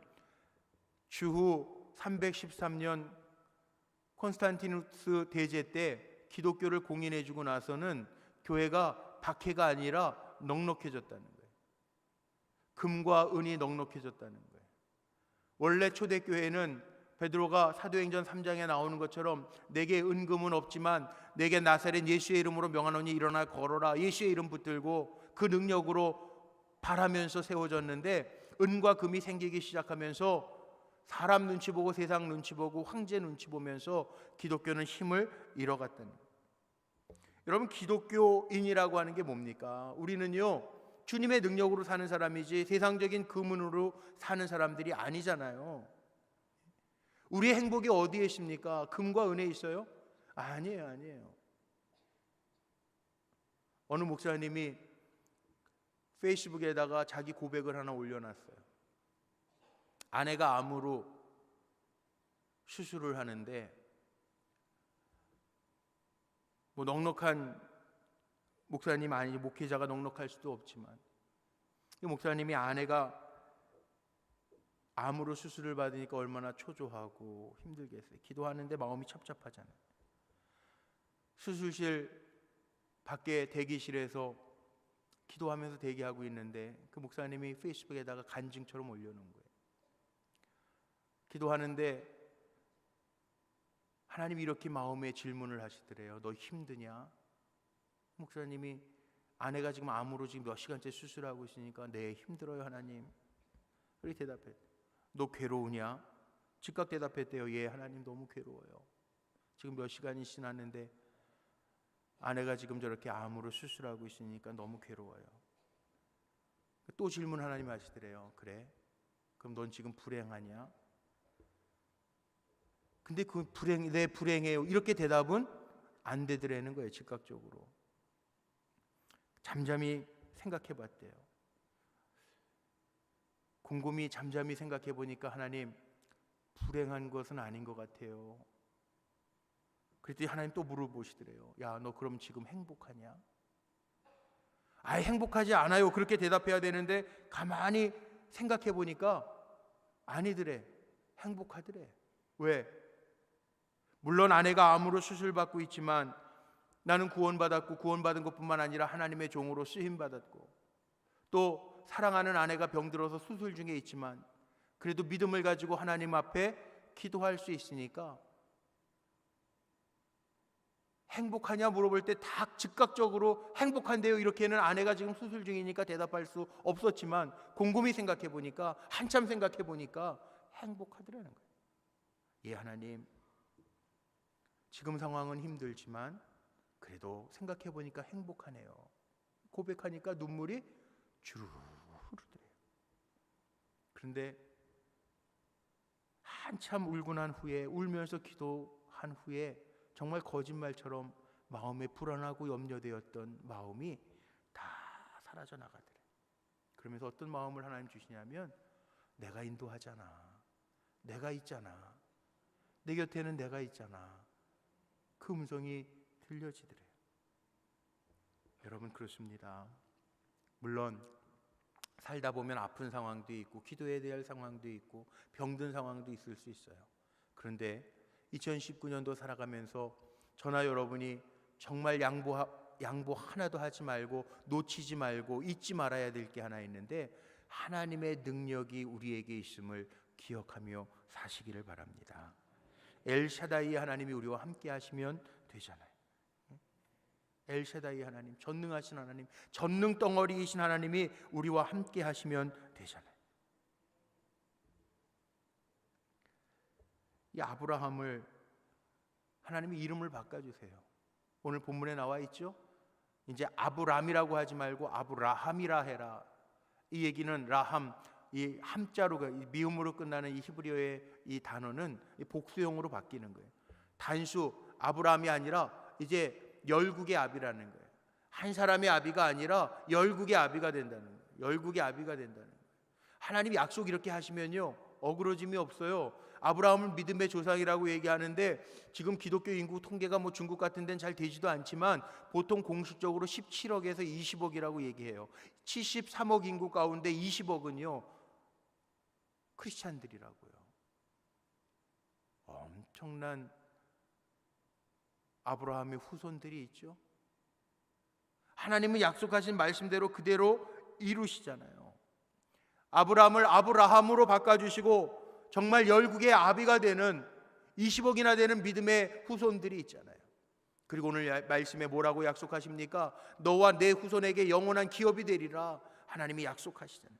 주후 313년 콘스탄티누스 대제 때 기독교를 공인해 주고 나서는 교회가 박해가 아니라 넉넉해졌다는 거예요. 금과 은이 넉넉해졌다는 거예요. 원래 초대교회는 베드로가 사도행전 3장에 나오는 것처럼 내게 은금은 없지만 내게 나사렛 예수의 이름으로 명하노니 일어나 걸어라, 예수의 이름 붙들고 그 능력으로 바라면서 세워졌는데, 은과 금이 생기기 시작하면서 사람 눈치 보고 세상 눈치 보고 황제 눈치 보면서 기독교는 힘을 잃어갔다는 거예요. 여러분, 기독교인이라고 하는 게 뭡니까? 우리는요, 주님의 능력으로 사는 사람이지 세상적인 금은으로 사는 사람들이 아니잖아요. 우리의 행복이 어디에 있습니까? 금과 은에 있어요? 아니에요. 어느 목사님이 페이스북에다가 자기 고백을 하나 올려놨어요. 아내가 암으로 수술을 하는데, 뭐 넉넉한 목사님 아니지, 목회자가 넉넉할 수도 없지만, 이 목사님이 아내가 암으로 수술을 받으니까 얼마나 초조하고 힘들겠어요. 기도하는데 마음이 첩첩하잖아요. 수술실 밖에 대기실에서 기도하면서 대기하고 있는데 그 목사님이 페이스북에다가 간증처럼 올려놓은 거예요. 기도하는데 하나님이 이렇게 마음에 질문을 하시더래요. 너 힘드냐? 목사님이 아내가 지금 암으로 지금 몇 시간째 수술하고 있으니까 네, 힘들어요 하나님. 그렇게 대답했대요. 너 괴로우냐? 즉각 대답했대요. 예, 하나님 너무 괴로워요. 지금 몇 시간이 지났는데 아내가 지금 저렇게 암으로 수술하고 있으니까 너무 괴로워요. 또 질문 하나님 하시더래요. 그래? 그럼 넌 지금 불행하냐? 근데 그 내 불행해요. 이렇게 대답은 안 되더라는 거예요. 즉각적으로. 잠잠히 생각해 봤대요. 곰곰이 잠잠히 생각해 보니까 하나님, 불행한 것은 아닌 것 같아요. 그랬더니 하나님 또 물어보시더래요. 야, 너 그럼 지금 행복하냐? 아예 행복하지 않아요. 그렇게 대답해야 되는데 가만히 생각해 보니까 아니더래. 행복하더래. 왜? 물론 아내가 암으로 수술받고 있지만 나는 구원받았고, 구원받은 것뿐만 아니라 하나님의 종으로 쓰임받았고, 또 사랑하는 아내가 병들어서 수술 중에 있지만 그래도 믿음을 가지고 하나님 앞에 기도할 수 있으니까, 행복하냐 물어볼 때 다 즉각적으로 행복한데요 이렇게는 아내가 지금 수술 중이니까 대답할 수 없었지만, 곰곰이 생각해 보니까, 한참 생각해 보니까 행복하더라는 거예요. 예, 하나님, 지금 상황은 힘들지만 그래도 생각해 보니까 행복하네요. 고백하니까 눈물이 주르르 흐르더래요. 그런데 한참 울고 난 후에, 울면서 기도한 후에 정말 거짓말처럼 마음에 불안하고 염려되었던 마음이 다 사라져 나가더래요. 그러면서 어떤 마음을 하나님 주시냐면, 내가 인도하잖아, 내가 있잖아, 내 곁에는 내가 있잖아, 그 음성이 들려지더래요. 여러분 그렇습니다. 물론 살다 보면 아픈 상황도 있고 기도해야 될 상황도 있고 병든 상황도 있을 수 있어요. 그런데 2019년도 살아가면서 저나 여러분이 정말 양보 하나도 하지 말고 놓치지 말고 잊지 말아야 될 게 하나 있는데, 하나님의 능력이 우리에게 있음을 기억하며 사시기를 바랍니다. 엘샤다이 하나님이 우리와 함께 하시면 되잖아요. 엘샤다이 하나님, 전능하신 하나님, 전능 덩어리이신 하나님이 우리와 함께 하시면 되잖아요. 이 아브라함을 하나님이 이름을 바꿔주세요. 오늘 본문에 나와 있죠. 이제 아브람이라고 하지 말고 아브라함이라 해라. 이 얘기는 라함, 이 함자로 미음으로 끝나는 이 히브리어의 이 단어는 복수형으로 바뀌는 거예요. 단수 아브람이 아니라 이제 열국의 아비라는 거예요. 한 사람의 아비가 아니라 열국의 아비가 된다는 거예요. 열국의 아비가 된다는 거예요. 하나님이 약속 이렇게 하시면요, 어그러짐이 없어요. 아브라함을 믿음의 조상이라고 얘기하는데 지금 기독교 인구 통계가 뭐 중국 같은 데는 잘 되지도 않지만 보통 공식적으로 17억에서 20억이라고 얘기해요. 73억 인구 가운데 20억은요 크리스찬들이라고요. 엄청난 아브라함의 후손들이 있죠. 하나님은 약속하신 말씀대로 그대로 이루시잖아요. 아브라함을 아브라함으로 바꿔주시고 정말 열국의 아비가 되는 20억이나 되는 믿음의 후손들이 있잖아요. 그리고 오늘 말씀에 뭐라고 약속하십니까? 너와 내 후손에게 영원한 기업이 되리라 하나님이 약속하시잖아요.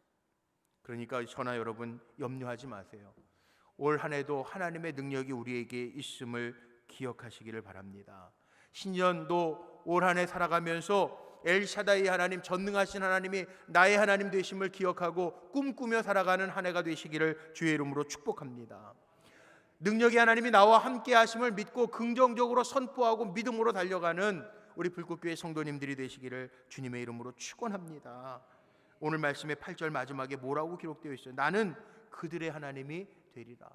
그러니까 저나 여러분 염려하지 마세요. 올 한 해도 하나님의 능력이 우리에게 있음을 기억하시기를 바랍니다. 신년도 올 한 해 살아가면서 엘샤다이 하나님, 전능하신 하나님이 나의 하나님 되심을 기억하고 꿈꾸며 살아가는 한 해가 되시기를 주의 이름으로 축복합니다. 능력의 하나님이 나와 함께 하심을 믿고 긍정적으로 선포하고 믿음으로 달려가는 우리 불꽃교회 성도님들이 되시기를 주님의 이름으로 축원합니다. 오늘 말씀의 8절 마지막에 뭐라고 기록되어 있어요? 나는 그들의 하나님이 되리라.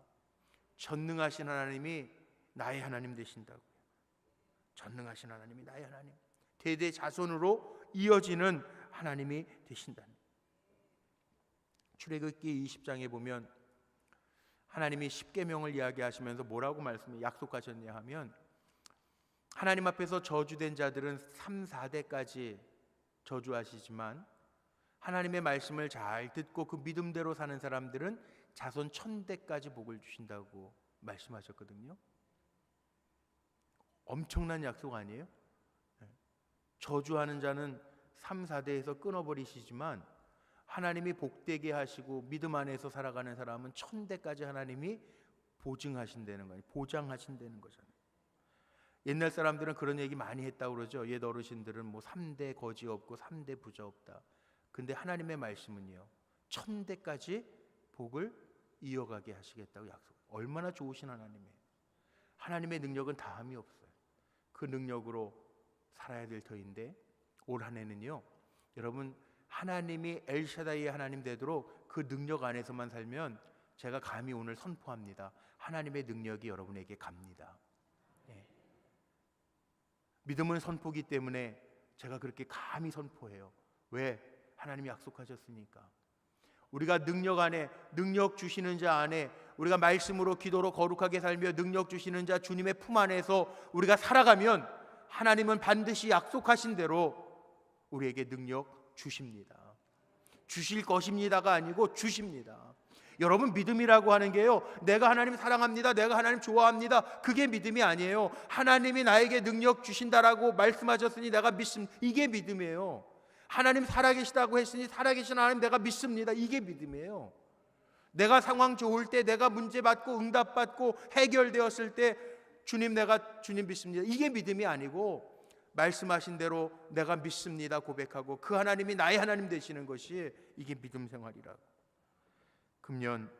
전능하신 하나님이 나의 하나님 되신다고요. 전능하신 하나님이 나의 하나님, 대대 자손으로 이어지는 하나님이 되신다는. 출애굽기 20장에 보면 하나님이 십계명을 이야기하시면서 뭐라고 약속하셨냐 하면, 하나님 앞에서 저주된 자들은 3, 4대까지 저주하시지만 하나님의 말씀을 잘 듣고 그 믿음대로 사는 사람들은 자손 1000대까지 복을 주신다고 말씀하셨거든요. 엄청난 약속 아니에요? 저주하는 자는 3, 4대에서 끊어버리시지만 하나님이 복되게 하시고 믿음 안에서 살아가는 사람은 1000대까지 하나님이 보증하신다는 거예요. 보장하신다는 거잖아요. 옛날 사람들은 그런 얘기 많이 했다고 그러죠. 옛 어르신들은 뭐 3대 거지 없고 3대 부자 없다. 근데 하나님의 말씀은요, 1000대까지 복을 이어가게 하시겠다고 약속. 얼마나 좋으신 하나님이에요. 하나님의 능력은 다함이 없어요. 그 능력으로 살아야 될 터인데, 올 한 해는요, 여러분 하나님이 엘샤다이의 하나님 되도록 그 능력 안에서만 살면, 제가 감히 오늘 선포합니다. 하나님의 능력이 여러분에게 갑니다. 믿음은 선포기 때문에 제가 그렇게 감히 선포해요. 왜? 하나님이 약속하셨으니까. 우리가 능력 안에, 능력 주시는 자 안에, 우리가 말씀으로 기도로 거룩하게 살며 능력 주시는 자 주님의 품 안에서 우리가 살아가면 하나님은 반드시 약속하신 대로 우리에게 능력 주십니다. 주실 것입니다가 아니고 주십니다. 여러분, 믿음이라고 하는 게요, 내가 하나님 사랑합니다, 내가 하나님 좋아합니다, 그게 믿음이 아니에요. 하나님이 나에게 능력 주신다라고 말씀하셨으니 내가 믿습니다, 이게 믿음이에요. 하나님 살아계시다고 했으니 살아계신 하나님 내가 믿습니다, 이게 믿음이에요. 내가 상황 좋을 때, 내가 문제 받고 응답 받고 해결되었을 때 주님, 내가 주님 믿습니다, 이게 믿음이 아니고 말씀하신 대로 내가 믿습니다 고백하고 그 하나님이 나의 하나님 되시는 것이, 이게 믿음 생활이라고. 금년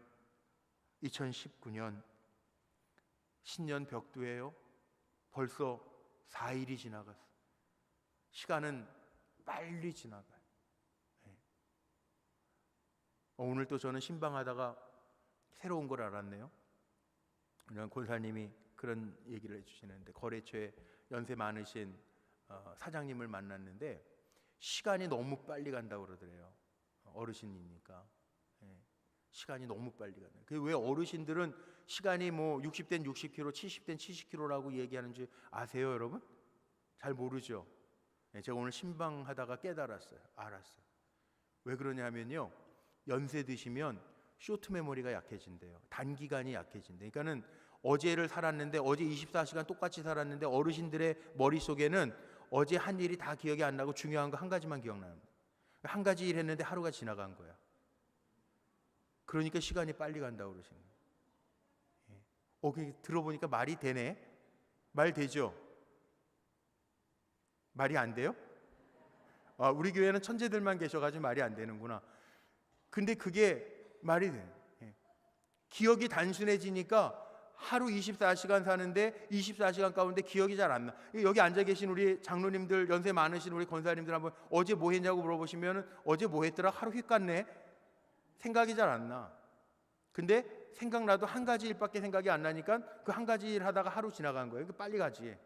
2019년 신년 벽두예요. 벌써 4일이 지나갔어. 시간은 빨리 지나가요. 오늘 또 저는 신방하다가 새로운 걸 알았네요. 그냥 권사님이 그런 얘기를 해주시는데, 거래처에 연세 많으신 사장님을 만났는데 시간이 너무 빨리 간다고 그러더래요. 어르신이니까. 시간이 너무 빨리 가는. 왜 어르신들은 시간이 뭐 60대는 60km, 70대는 70km라고 얘기하는지 아세요, 여러분? 잘 모르죠. 제가 오늘 신방하다가 깨달았어요. 알았어요. 왜 그러냐면요, 연세 드시면 쇼트 메모리가 약해진대요. 단기간이 약해진대. 그러니까는 어제를 살았는데, 어제 24시간 똑같이 살았는데 어르신들의 머릿속에는 어제 한 일이 다 기억이 안 나고 중요한 거 한 가지만 기억나는 거예요. 한 가지 일 했는데 하루가 지나간 거야. 그러니까 시간이 빨리 간다고 그러시는 거예요. 들어보니까 말이 되네. 말 되죠? 말이 안 돼요? 우리 교회는 천재들만 계셔가지고 말이 안 되는구나. 근데 그게 말이 돼요. 기억이 단순해지니까 하루 24시간 사는데 24시간 가운데 기억이 잘 안 나. 여기 앉아 계신 우리 장로님들, 연세 많으신 우리 권사님들 한번 어제 뭐 했냐고 물어보시면 어제 뭐 했더라? 하루 휙 갔네. 생각이 잘 안 나. 근데 생각나도 한 가지 일밖에 생각이 안 나니까 그 한 가지 일 하다가 하루 지나간 거예요. 빨리 가지.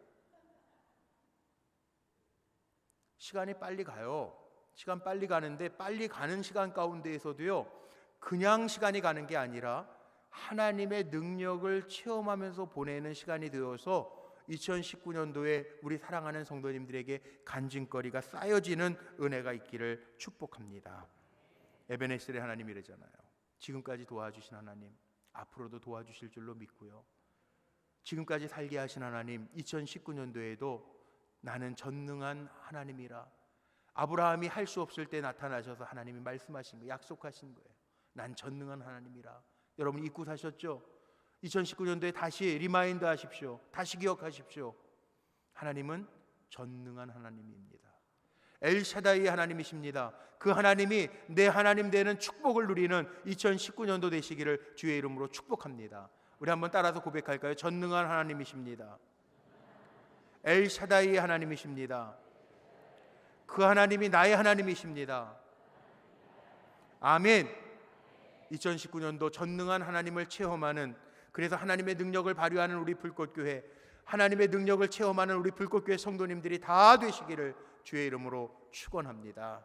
시간이 빨리 가요. 시간 빨리 가는데 빨리 가는 시간 가운데에서도요, 그냥 시간이 가는 게 아니라 하나님의 능력을 체험하면서 보내는 시간이 되어서 2019년도에 우리 사랑하는 성도님들에게 간증거리가 쌓여지는 은혜가 있기를 축복합니다. 에베네셀의 하나님이 이러잖아요. 지금까지 도와주신 하나님, 앞으로도 도와주실 줄로 믿고요. 지금까지 살게 하신 하나님, 2019년도에도 나는 전능한 하나님이라. 아브라함이 할 수 없을 때 나타나셔서 하나님이 말씀하신 거, 약속하신 거예요. 난 전능한 하나님이라. 여러분 잊고 사셨죠? 2019년도에 다시 리마인드 하십시오. 다시 기억하십시오. 하나님은 전능한 하나님입니다. 엘샤다이 하나님이십니다. 그 하나님이 내 하나님 되는 축복을 누리는 2019년도 되시기를 주의 이름으로 축복합니다. 우리 한번 따라서 고백할까요? 전능한 하나님이십니다. 엘샤다이 하나님이십니다. 그 하나님이 나의 하나님이십니다. 아멘. 2019년도 전능한 하나님을 체험하는, 그래서 하나님의 능력을 발휘하는 우리 불꽃교회, 하나님의 능력을 체험하는 우리 불꽃교회 성도님들이 다 되시기를 주의 이름으로 축원합니다.